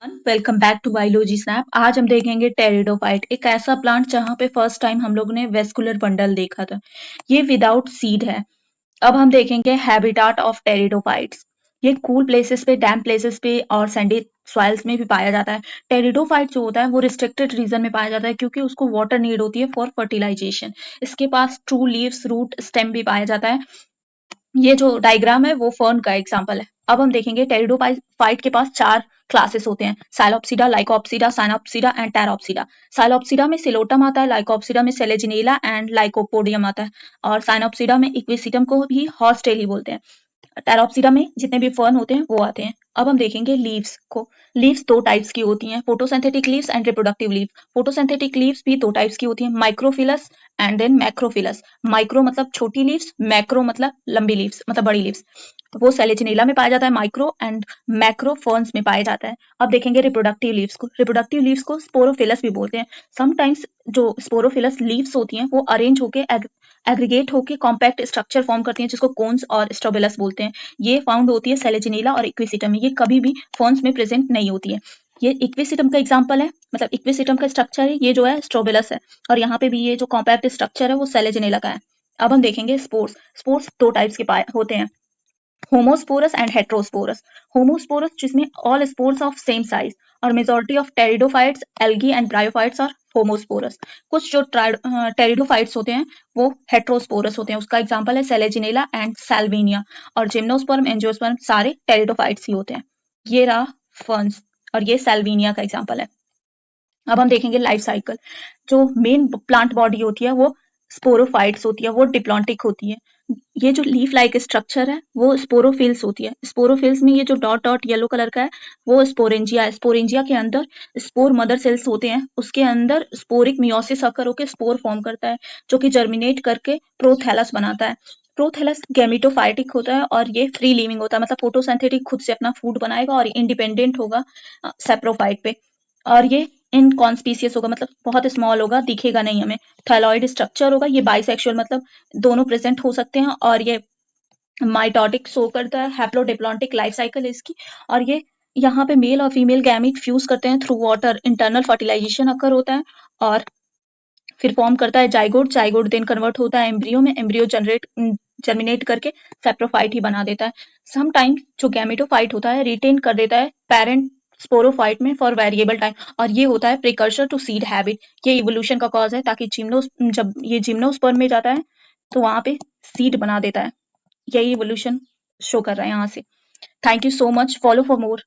Welcome back to Biology Snap. आज हम देखेंगे टेरिडोफाइट, एक ऐसा प्लांट जहां पे फर्स्ट टाइम हम लोगों ने वेस्कुलर बंडल देखा था। ये विदाउट सीड है। अब हम देखेंगे हैबिटाट ऑफ टेरिडोफाइट्स। ये कूल प्लेसेस पे, डैम प्लेसेस पे और सैंडी सॉइल्स में भी पाया जाता है। टेरिडोफाइट जो होता है वो रिस्ट्रिक्टेड रीजन में पाया जाता है क्योंकि उसको वाटर नीड होती है फॉर फर्टिलाइजेशन। इसके पास ट्रू लीव्स, रूट, स्टेम भी पाया जाता है। ये जो डायग्राम है वो फर्न का एग्जांपल है। अब हम देखेंगे टेरिडोफाइट के पास 4 क्लासेस होते हैं: साइलोप्सिडा, लाइकोप्सिडा, साइनोप्सिडा एंड टेरोप्सिडा। साइलोप्सिडा में सिलोटम आता है, लाइकोप्सिडा में सेलेजिनेला एंड लाइकोपोडियम आता है और साइनोप्सिडा में इक्विसिटम को भी हॉर्सटेली बोलते हैं। टेरोप्सिडा में जितने भी फर्न होते हैं वो आते हैं। अब हम देखेंगे लीव्स को। लीव्स 2 टाइप्स की होती हैं: photosynthetic leaves and reproductive leave. Photosynthetic leaves भी 2 टाइप्स की होती हैं: माइक्रोफिलस एंड देन मैक्रोफिलस। माइक्रो मतलब छोटी लीव्स, मैक्रो मतलब लंबी लीव्स, मतलब बड़ी लीव्स। वो सेलेजिनेला में पाया जाता है माइक्रो, एंड मैक्रो फर्न्स में पाया जाता है। अब देखेंगे रिप्रोडक्टिव लीव्स को। रिप्रोडक्टिव लीव्स को स्पोरोफिलस भी बोलते हैं। समटाइम्स जो स्पोरोफिलस लीव्स होती हैं वो अरेंज होके एग्रीगेट होके कॉम्पैक्ट स्ट्रक्चर फॉर्म करती हैं जिसको कोन्स और स्ट्रोबिलस बोलते हैं। ये फाउंड होती है सेलेजिनेला और इक्विसिटम में। ये कभी भी फर्न्स में प्रेजेंट नहीं होती है। ये इक्विसिटम का एग्जांपल है, मतलब इक्विसिटम का स्ट्रक्चर है, ये जो है स्ट्रोबिलस है, और यहाँ पे भी ये जो कॉम्पैक्ट स्ट्रक्चर है वो सेलेजिनेला का है। अब हम देखेंगे स्पोर्स। स्पोर्स 2 टाइप्स के होते हैं: होमोस्पोरस एंड हेट्रोस्पोरस। होमोस्पोरस जिसमें all spores of same size, और majority of pteridophytes, algae and bryophytes are homosporous. कुछ जो टेरिडोफाइट्स होते हैं वो हेट्रोस्पोरस होते हैं। उसका एग्जांपल है सेलेजिनेला एंड सैल्विनिया। और जिम्नोस्पर्म, एंजियोस्पर्म सारे टेरिडोफाइट्स ही होते हैं। ये रहा फर्न्स, और ये सैल्विनिया का एग्जांपल है। अब हम देखेंगे लाइफ साइकिल। जो मेन प्लांट बॉडी होती है वो स्पोरोफाइट्स होती है, वो डिप्लॉन्टिक होती है। ये जो लीफ लाइक स्ट्रक्चर है वो स्पोरोफिल्स होती है। स्पोरोफिल्स में ये जो डॉट डॉट येलो कलर का है वो स्पोरेंजिया है। स्पोरेंजिया के अंदर स्पोर मदर सेल्स होते हैं, उसके अंदर स्पोरिक मियोसिस अकर होकर स्पोर फॉर्म करता है जो कि जर्मिनेट करके प्रोथैलस बनाता है। प्रोथैलस गैमेटोफाइटिक होता है और ये फ्री लिविंग होता है, मतलब फोटोसिंथेटिक, खुद से अपना फूड बनाएगा और इंडिपेंडेंट होगा सेप्रोफाइट पे। और ये इनकॉन्स्पीशियस होगा, मतलब बहुत स्मॉल होगा, दिखेगा नहीं हमें। थायलॉइड स्ट्रक्चर होगा। ये बाइसेक्सुअल, मतलब दोनों प्रेजेंट हो सकते हैं। और ये माइटोटिक शो करता है। हैप्लोडिप्लॉन्टिक लाइफ साइकिल है इसकी। और ये यहाँ पे मेल और फीमेल गैमीट फ्यूज करते हैं थ्रू वाटर, इंटरनल फर्टिलाइजेशन अकर होता है और फिर फॉर्म करता है जाइगोट। जाइगोट देन कन्वर्ट होता है एम्ब्रियो में, एम्ब्रियो जर्मिनेट करके सेप्रोफाइट ही बना देता है। सम टाइम जो गैमेटोफाइट होता है रिटेन कर देता है पेरेंट स्पोरोफाइट में फॉर वेरिएबल टाइम, और ये होता है प्रिकर्सर टू सीड हैबिट। ये इवोल्यूशन का कॉज है, ताकि जब ये जिम्नोस्पर्म में जाता है तो वहां पे सीड बना देता है। यही इवोल्यूशन शो कर रहा है यहाँ से। Thank you so much, follow for more.